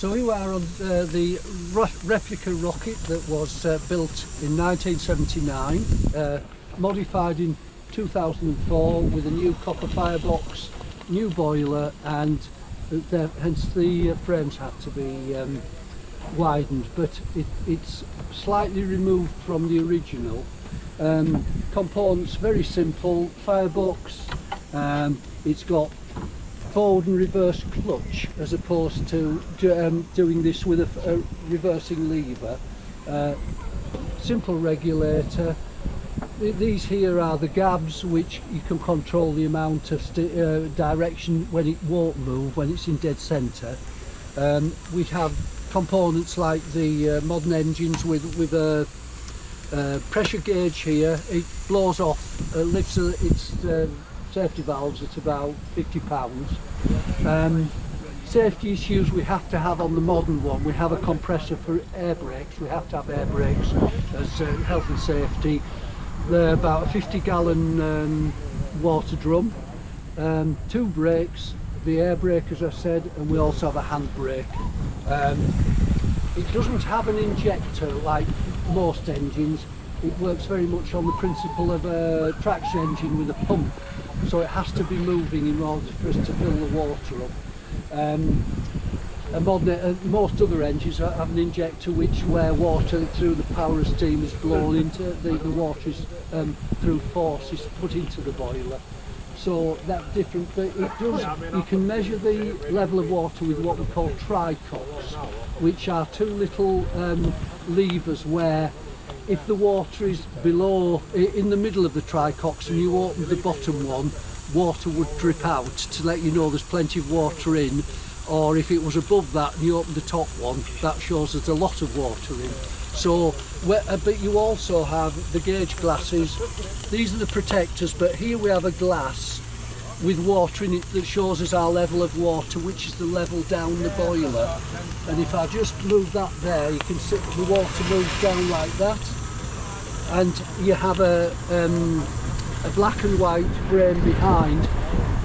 So we are on the Replica rocket that was built in 1979, modified in 2004 with a new copper firebox, new boiler, and hence the frames had to be widened, but it's slightly removed from the original. Components very simple, firebox, it's got forward and reverse clutch as opposed to doing this with a reversing lever. Simple regulator. These here are the gabs, which you can control the amount of direction when it won't move, when it's in dead centre. We have components like the modern engines with a pressure gauge here. It blows off, lifts its safety valves at about £50. Safety issues we have to have on the modern one. We have a compressor for air brakes. We have to have air brakes as health and safety. They're about a 50-gallon water drum, 2 brakes, the air brake as I said, and we also have a hand brake. It doesn't have an injector like most engines. It works very much on the principle of a traction engine with a pump, so it has to be moving in order for us to fill the water up. Most other engines have an injector where water through the power of steam is blown into the water is through force is put into the boiler. So that's different, but it does. You can measure the level of water with what we call tricocks, which are 2 little levers where, if the water is below, in the middle of the tricocks, and you open the bottom one, water would drip out to let you know there's plenty of water in. Or if it was above that and you open the top one, that shows there's a lot of water in. So, but you also have the gauge glasses. These are the protectors, but here we have a glass with water in it that shows us our level of water, which is the level down the boiler. And if I just move that there, you can see the water moves down like that. And you have a black and white frame behind,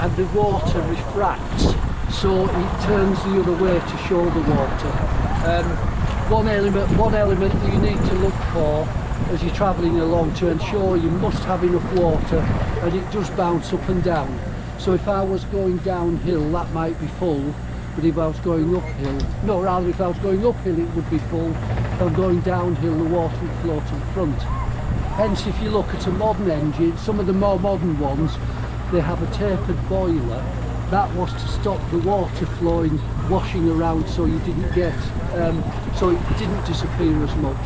and the water refracts, so it turns the other way to show the water. One element that you need to look for as you're travelling along to ensure you must have enough water, and it does bounce up and down. So if I was going downhill, that might be full, but if I was going uphill, no, rather if I was going uphill it would be full. If I'm going downhill, the water would flow to the front. Hence, if you look at a modern engine, some of the more modern ones, they have a tapered boiler. That was to stop the water flowing, washing around, so you didn't get, so it didn't disappear as much.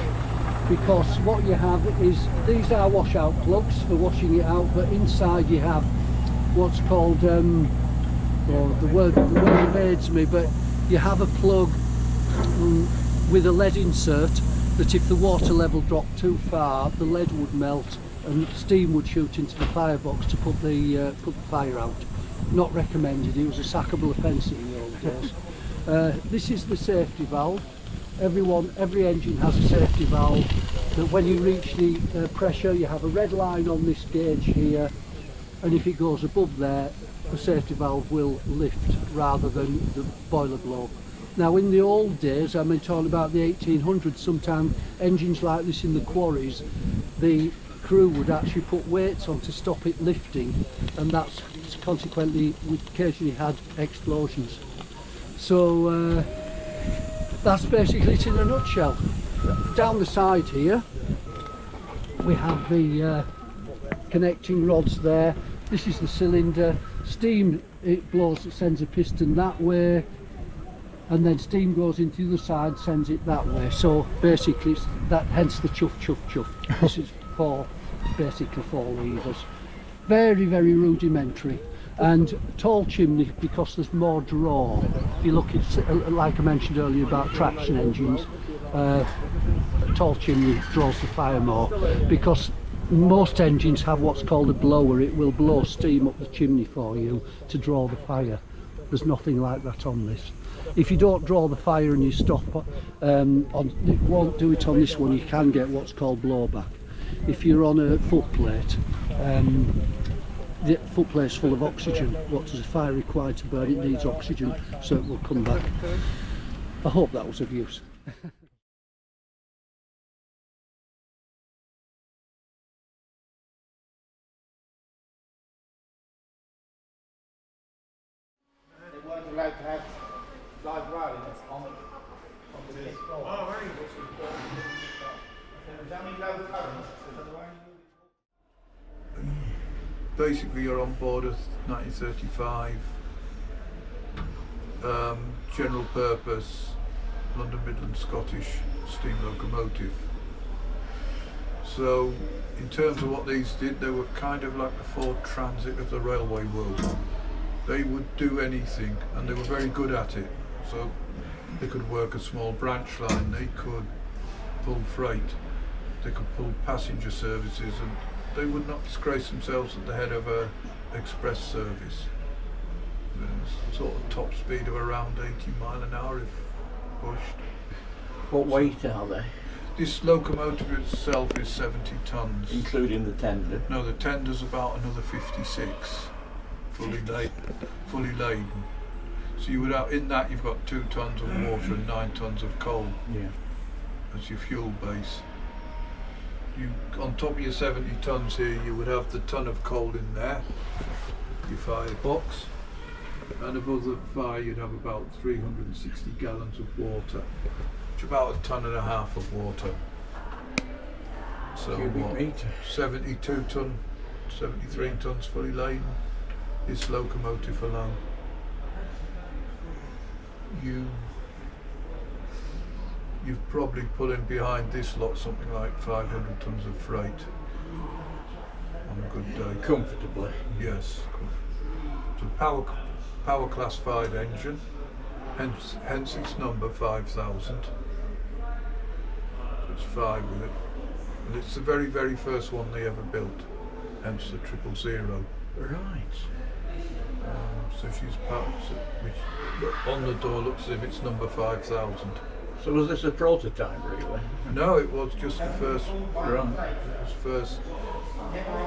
Because what you have is, these are washout plugs for washing it out, but inside you have what's called, well, the word evades me, but you have a plug with a lead insert that if the water level dropped too far, the lead would melt and steam would shoot into the firebox to put the fire out. Not recommended. It was a sackable offence in the old days. This is the safety valve. Every engine has a safety valve that when you reach the pressure, you have a red line on this gauge here, and if it goes above there, the safety valve will lift rather than the boiler blow. Now, in the old days, I mean talking about the 1800s, sometimes engines like this in the quarries, the crew would actually put weights on to stop it lifting, and that's consequently we occasionally had explosions. So that's basically it in a nutshell. Down the side here we have the connecting rods there. This is the cylinder. Steam, it blows, it sends a piston that way, and then steam goes into the other side, sends it that way. So basically it's that, hence the chuff chuff chuff. This is basically 4 levers. Very, very rudimentary. And tall chimney because there's more draw. If you look at, like I mentioned earlier about traction engines, tall chimney draws the fire more, because most engines have what's called a blower. It will blow steam up the chimney for you to draw the fire. There's nothing like that on this. If you don't draw the fire and you stop, it won't do it on this one. You can get what's called blowback. If you're on a footplate, the footplate's full of oxygen. What does a fire require to burn? It needs oxygen, so it will come back. I hope that was of use. They weren't allowed to have live railings on the pit floor. Oh, very good. There was only low current, so they were only... Basically, you're on board a 1935 general purpose London Midland Scottish steam locomotive. So, in terms of what these did, they were kind of like the Ford Transit of the railway world. They would do anything, and they were very good at it. So, they could work a small branch line, they could pull freight, they could pull passenger services, and they would not disgrace themselves at the head of a express service. Sort of top speed of around 80 miles an hour if pushed. What weight are they? This locomotive itself is 70 tons. Including the tender? No, the tender's about another 56, fully laden. So you would have, in that you've got 2 tons of water and 9 tons of coal. Yeah. As your fuel base. You, on top of your 70 tons here, you would have the ton of coal in there, your firebox, and above the fire you'd have about 360 gallons of water, which is about 1.5 tons of water. So Cubic metre. 72 ton, 73 tons fully laden, this locomotive alone. You've probably put in behind this lot something like 500 tons of freight on a good day. Comfortably? Yes. It's a power class 5 engine, hence its number 5000. So it's 5 with it. And it's the very, very first one they ever built, hence the 000. Right. So she's which on the door looks as if it's number 5000. So was this a prototype, really? No, it was just the first. Right. It was first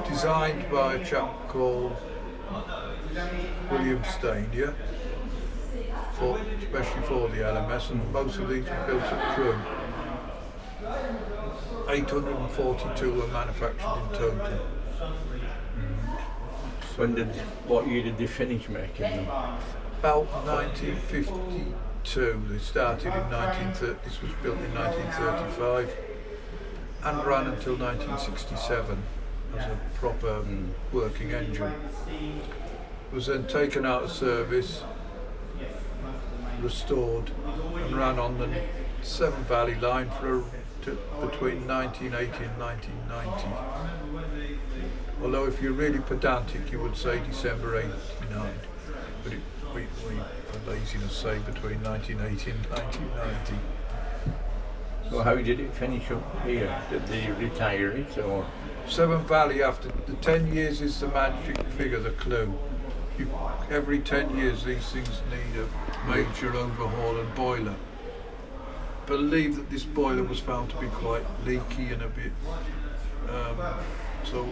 designed by a chap called William Stainia, especially for the LMS, and most of these were built at Crewe. 842 were manufactured in total. What year did they finish making them? About 1952. They started in 1930. This was built in 1935 and ran until 1967 as a proper working engine. It was then taken out of service, restored, and ran on the Severn Valley line for between 1980 and 1990. Although if you're really pedantic, you would say December 89, but we for laziness say between 1980 and 1990. So how did it finish up here? Did they retire it, or? Severn Valley, after the 10 years is the magic figure, the clue. Every 10 years these things need a major overhaul and boiler. Believe that this boiler was found to be quite leaky and a bit so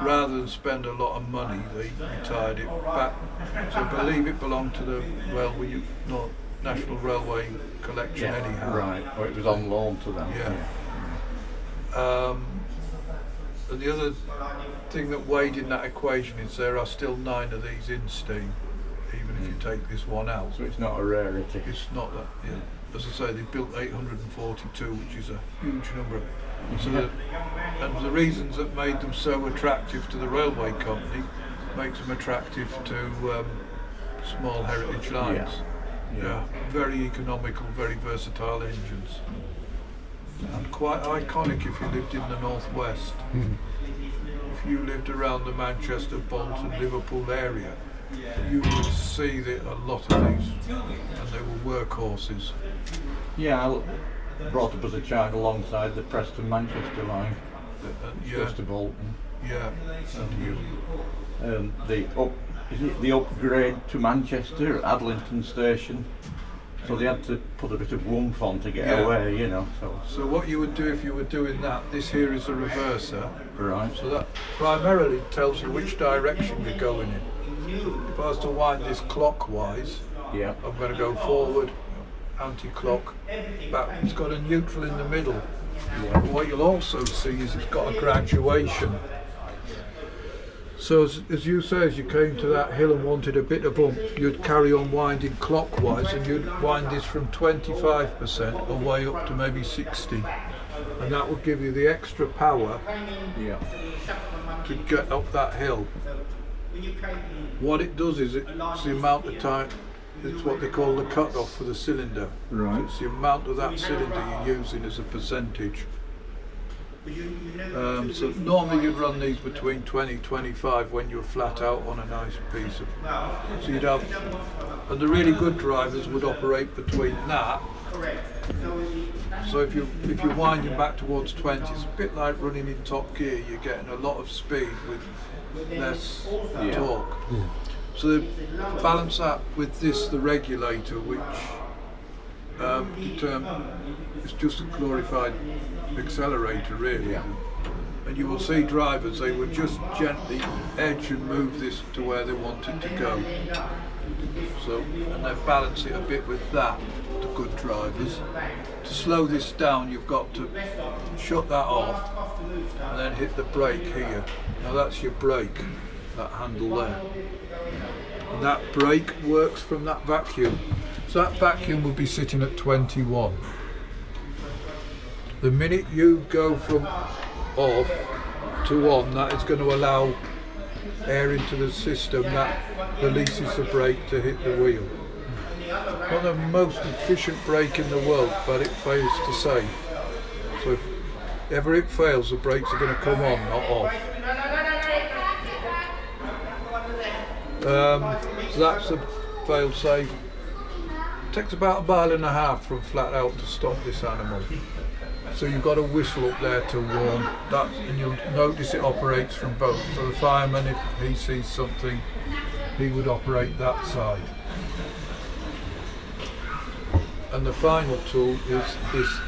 rather than spend a lot of money, they retired it back. So I believe it belonged to the National Railway Collection anyhow. Right, or it was on loan to them. Yeah. And the other thing that weighed in that equation is there are still 9 of these in steam, even if you take this one out. So it's not a rarity. It's not that, yeah. As I say, they built 842, which is a huge number. So and the reasons that made them so attractive to the railway company makes them attractive to small heritage lines. Yeah. Very economical, very versatile engines. And quite iconic if you lived in the northwest. If you lived around the Manchester, Bolton, Liverpool area, you would see that a lot of these, and they were workhorses. Yeah, I brought up as a child alongside the Preston Manchester line, close to Bolton. Yeah, and the upgrade to Manchester at Adlington Station? So they had to put a bit of oomph on to get away, you know. So what you would do if you were doing that, this here is a reverser. Right. So that primarily tells you which direction you're going in. So if I was to wind this clockwise, I'm going to go forward anti-clock back. It's got a neutral in the middle. But what you'll also see is it's got a graduation. So as you say, as you came to that hill and wanted a bit of oomph, you'd carry on winding clockwise, and you'd wind this from 25% away up to maybe 60, and that would give you the extra power to get up that hill. What it does is it's the amount of time, it's what they call the cut-off for the cylinder. Right. So it's the amount of that cylinder you're using as a percentage. So normally you'd run these between 20-25 when you're flat out on a nice piece of. So you'd have, and the really good drivers would operate between that. So if you're winding back towards 20, it's a bit like running in top gear. You're getting a lot of speed with less torque. So they balance that with this, the regulator, which it's just a glorified accelerator really. And you will see drivers, they would just gently edge and move this to where they want it to go. So, and they balance it a bit with that, the good drivers. To slow this down, you've got to shut that off and then hit the brake here. Now that's your brake, that handle there. And that brake works from that vacuum. So that vacuum will be sitting at 21. The minute you go from off to on, that is going to allow air into the system that releases the brake to hit the wheel. Not the most efficient brake in the world, but it fails to save. So if ever it fails, the brakes are going to come on, not off. So that's the fail safe. Takes about 1.5 miles from flat out to stop this animal. So you've got a whistle up there to warn that, and you'll notice it operates from both. So the fireman, if he sees something, he would operate that side. And the final tool is this.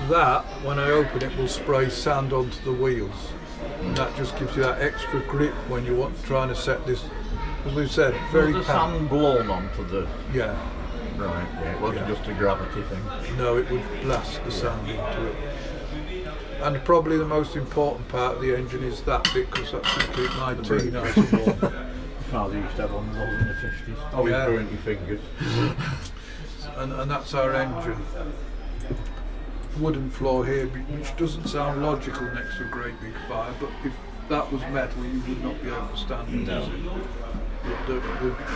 That, when I open it, will spray sand onto the wheels. And that just gives you that extra grip when you're trying to set this, as we've said, very Was the sand blown onto the... Yeah. Right, yeah, it wasn't just a gravity thing. No, it would blast the sand into it. And probably the most important part of the engine is that bit, because that's going to keep my tea nice and warm. Father used to have one of those in the 50s. Oh, he burnt your fingers. And that's our engine. Wooden floor here, which doesn't sound logical next to a great big fire, but if that was metal, you would not be able to stand it. No.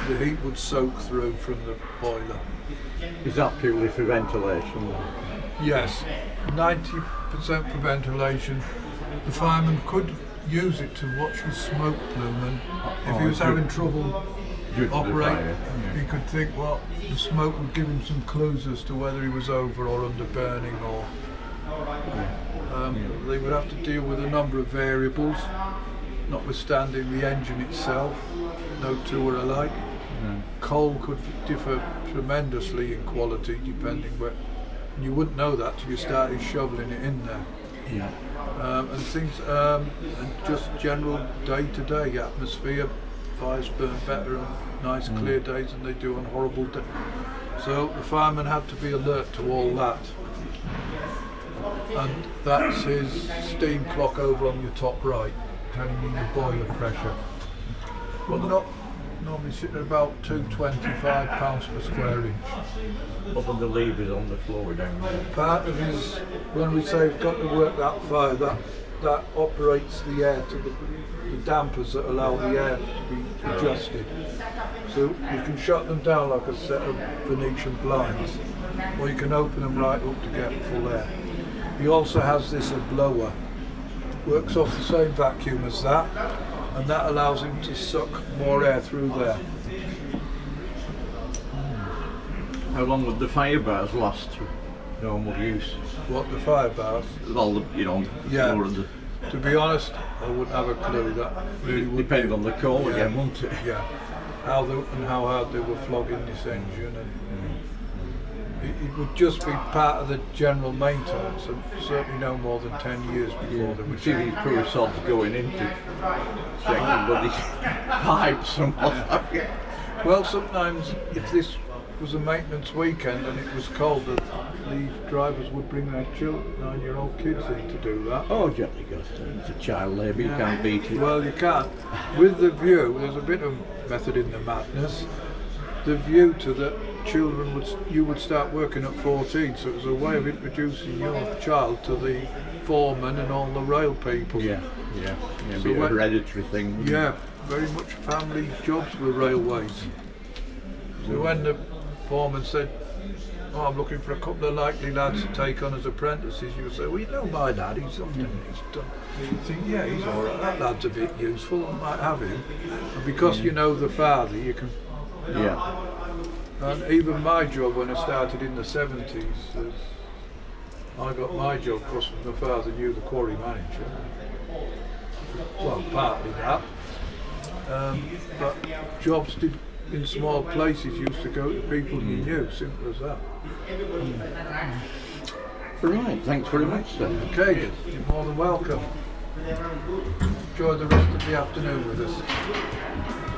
The heat would soak through from the boiler. Is that purely for ventilation? Yes, 90% for ventilation. The fireman could use it to watch the smoke plume, and if he was having trouble operating, he could think, well, the smoke would give him some clues as to whether he was over or under burning, or they would have to deal with a number of variables, notwithstanding the engine itself. No two are alike. Coal could differ tremendously in quality depending where, and you wouldn't know that till you started shoveling it in there. And things, and just general day-to-day atmosphere. Fires burn better on nice clear days than they do on horrible days. So the fireman had to be alert to all that. And that's his steam clock over on your top right, telling you your boiler pressure. Well, not normally sitting at about £225 per square inch. Up on the levers on the floor down there. Part of his, when we say we've got to work that fire, that operates the air to the dampers that allow the air to be adjusted. So you can shut them down like a set of Venetian blinds, or you can open them right up to get full air. He also has this a blower, works off the same vacuum as that, and that allows him to suck more air through there. How long would the fire bars last to normal use? What, the fire bars? All the, you know, Yeah. more of the... To be honest, I wouldn't have a clue. That really would depend on the coal again, wouldn't it? Yeah. How hard they were flogging this engine, and it would just be part of the general maintenance, and certainly no more than 10 years before they would. See these poor sods going into checking bloody pipes and what have you. Well, sometimes if this was a maintenance weekend and it was cold, the drivers would bring their children, 9-year-old kids in to do that. Oh, jolly good. It's a child labour, you can't beat it. Well, you can't. With the view, there's a bit of method in the madness. The view to that children you would start working at 14, so it was a way of introducing your child to the foreman and all the rail people. Yeah, So be a hereditary thing. Yeah, very much family jobs with railways. So when the foreman said, "Oh, I'm looking for a couple of likely lads to take on as apprentices," you would say, "Well, you know my lad, he's done. You think, yeah, he's all right. That lad's a bit useful. I might have him." And because you know the father, you can. Yeah. And even my job when I started in the 70s, I got my job because my father knew the quarry manager. Well, partly that. But jobs in small places used to go to people you knew, simple as that. Right, thanks very much, sir. Okay, you're more than welcome. Enjoy the rest of the afternoon with us.